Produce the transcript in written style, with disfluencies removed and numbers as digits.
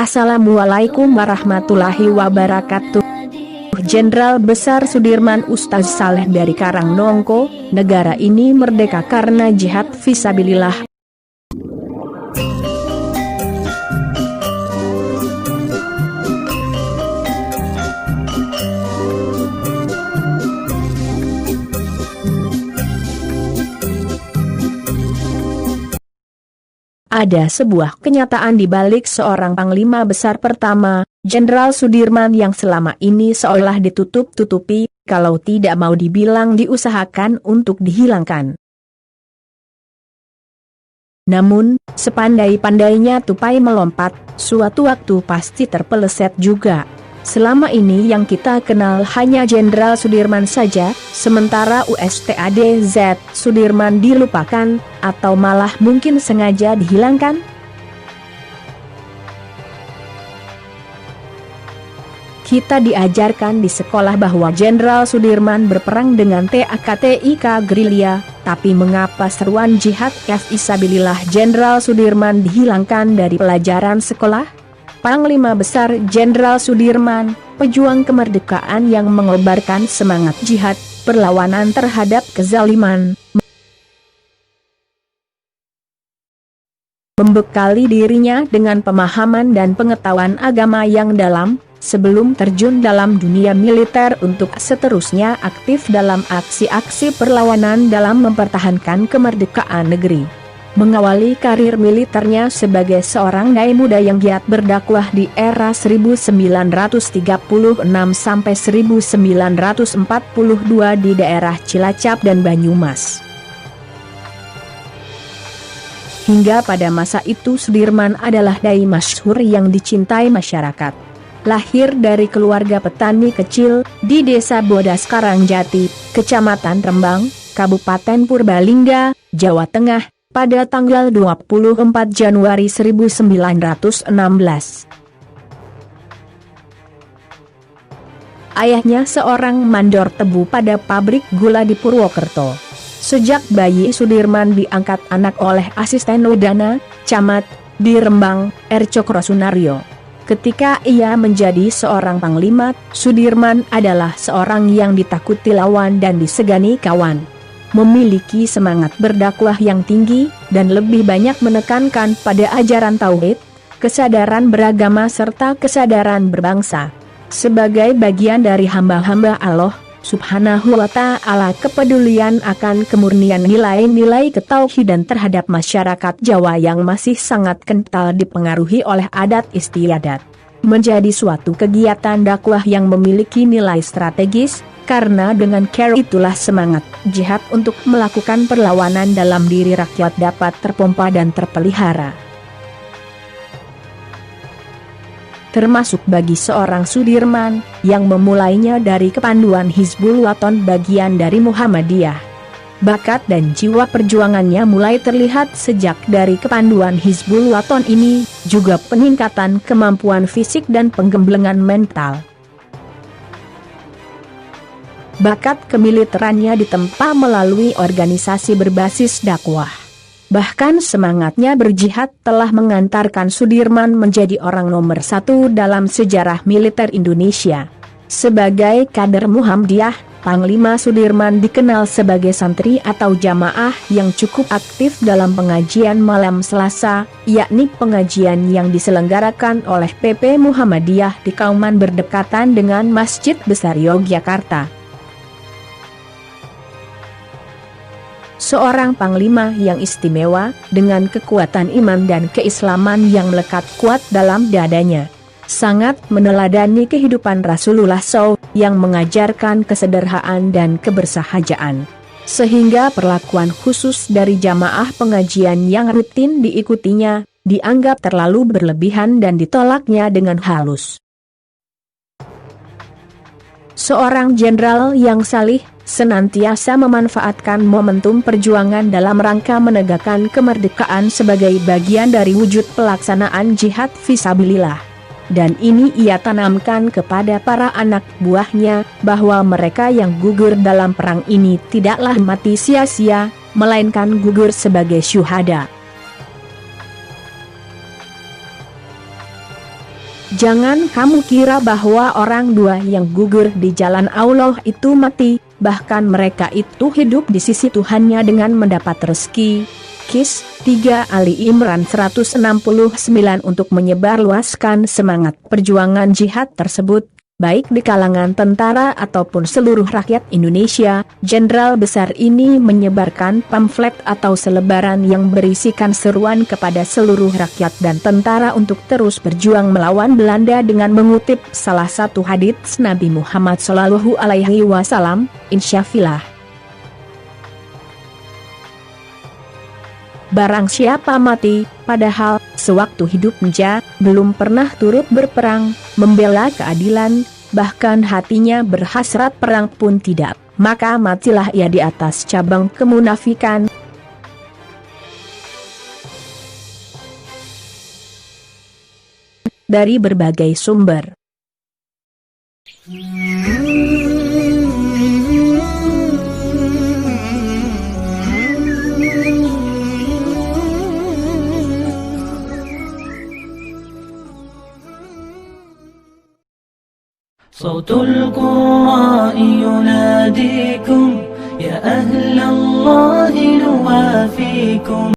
Assalamualaikum warahmatullahi wabarakatuh. Jenderal Besar Sudirman Ustaz Saleh dari Karangnongko, negara ini merdeka karena jihad fisabilillah. Ada sebuah kenyataan di balik seorang Panglima Besar pertama, Jenderal Sudirman yang selama ini seolah ditutup-tutupi, kalau tidak mau dibilang diusahakan untuk dihilangkan. Namun, sepandai-pandainya tupai melompat, suatu waktu pasti terpeleset juga. Selama ini yang kita kenal hanya Jenderal Sudirman saja, sementara USTAD-Z Sudirman dilupakan, atau malah mungkin sengaja dihilangkan? Kita diajarkan di sekolah bahwa Jenderal Sudirman berperang dengan TAKTIK gerilya, tapi mengapa seruan jihad fisabilillah Jenderal Sudirman dihilangkan dari pelajaran sekolah? Panglima Besar Jenderal Sudirman, pejuang kemerdekaan yang mengobarkan semangat jihad, perlawanan terhadap kezaliman, membekali dirinya dengan pemahaman dan pengetahuan agama yang dalam, sebelum terjun dalam dunia militer untuk seterusnya aktif dalam aksi-aksi perlawanan dalam mempertahankan kemerdekaan negeri. Mengawali karir militernya sebagai seorang dai muda yang giat berdakwah di era 1936 sampai 1942 di daerah Cilacap dan Banyumas. Hingga pada masa itu Sudirman adalah dai masyhur yang dicintai masyarakat. Lahir dari keluarga petani kecil di Desa Bodas Karangjati, Kecamatan Rembang, Kabupaten Purbalingga, Jawa Tengah, pada tanggal 24 Januari 1916. Ayahnya seorang mandor tebu pada pabrik gula di Purwokerto. Sejak bayi Sudirman diangkat anak oleh asisten Udana, Camat, di Rembang, R. Cokro Sunario. Ketika ia menjadi seorang panglima, Sudirman adalah seorang yang ditakuti lawan dan disegani kawan. Memiliki semangat berdakwah yang tinggi, dan lebih banyak menekankan pada ajaran tauhid, kesadaran beragama serta kesadaran berbangsa. Sebagai bagian dari hamba-hamba Allah Subhanahu wa Ta'ala, kepedulian akan kemurnian nilai-nilai ketauhidan terhadap masyarakat Jawa yang masih sangat kental dipengaruhi oleh adat istiadat, menjadi suatu kegiatan dakwah yang memiliki nilai strategis, karena dengan cara itulah semangat jihad untuk melakukan perlawanan dalam diri rakyat dapat terpompa dan terpelihara. Termasuk bagi seorang Sudirman, yang memulainya dari kepanduan Hizbul Wathan bagian dari Muhammadiyah. Bakat dan jiwa perjuangannya mulai terlihat sejak dari kepanduan Hizbul Wathan ini, juga peningkatan kemampuan fisik dan penggemblengan mental. Bakat kemiliterannya ditempa melalui organisasi berbasis dakwah. Bahkan semangatnya berjihad telah mengantarkan Sudirman menjadi orang nomor 1 dalam sejarah militer Indonesia. Sebagai kader Muhammadiyah, Panglima Sudirman dikenal sebagai santri atau jamaah yang cukup aktif dalam pengajian malam Selasa, yakni pengajian yang diselenggarakan oleh PP Muhammadiyah di Kauman berdekatan dengan Masjid Besar Yogyakarta. Seorang panglima yang istimewa, dengan kekuatan iman dan keislaman yang melekat kuat dalam dadanya. Sangat meneladani kehidupan Rasulullah SAW, yang mengajarkan kesederhanaan dan kebersahajaan. Sehingga perlakuan khusus dari jamaah pengajian yang rutin diikutinya, dianggap terlalu berlebihan dan ditolaknya dengan halus. Seorang jenderal yang salih, senantiasa memanfaatkan momentum perjuangan dalam rangka menegakkan kemerdekaan sebagai bagian dari wujud pelaksanaan jihad fisabilillah. Dan ini ia tanamkan kepada para anak buahnya, bahwa mereka yang gugur dalam perang ini tidaklah mati sia-sia, melainkan gugur sebagai syuhada. Jangan kamu kira bahwa orang dua yang gugur di jalan Allah itu mati, bahkan mereka itu hidup di sisi Tuhannya dengan mendapat rezeki. Kis 3 Ali Imran 169. Untuk menyebarluaskan semangat perjuangan jihad tersebut, baik di kalangan tentara ataupun seluruh rakyat Indonesia, Jenderal Besar ini menyebarkan pamflet atau selebaran yang berisikan seruan kepada seluruh rakyat dan tentara untuk terus berjuang melawan Belanda dengan mengutip salah satu hadits Nabi Muhammad SAW, Insyaallah. Barang siapa mati, padahal sewaktu hidupnya belum pernah turut berperang, membela keadilan, bahkan hatinya berhasrat perang pun tidak, maka matilah ia di atas cabang kemunafikan. Dari berbagai sumber. صوت القراء يناديكم يا أهل الله نوافيكم.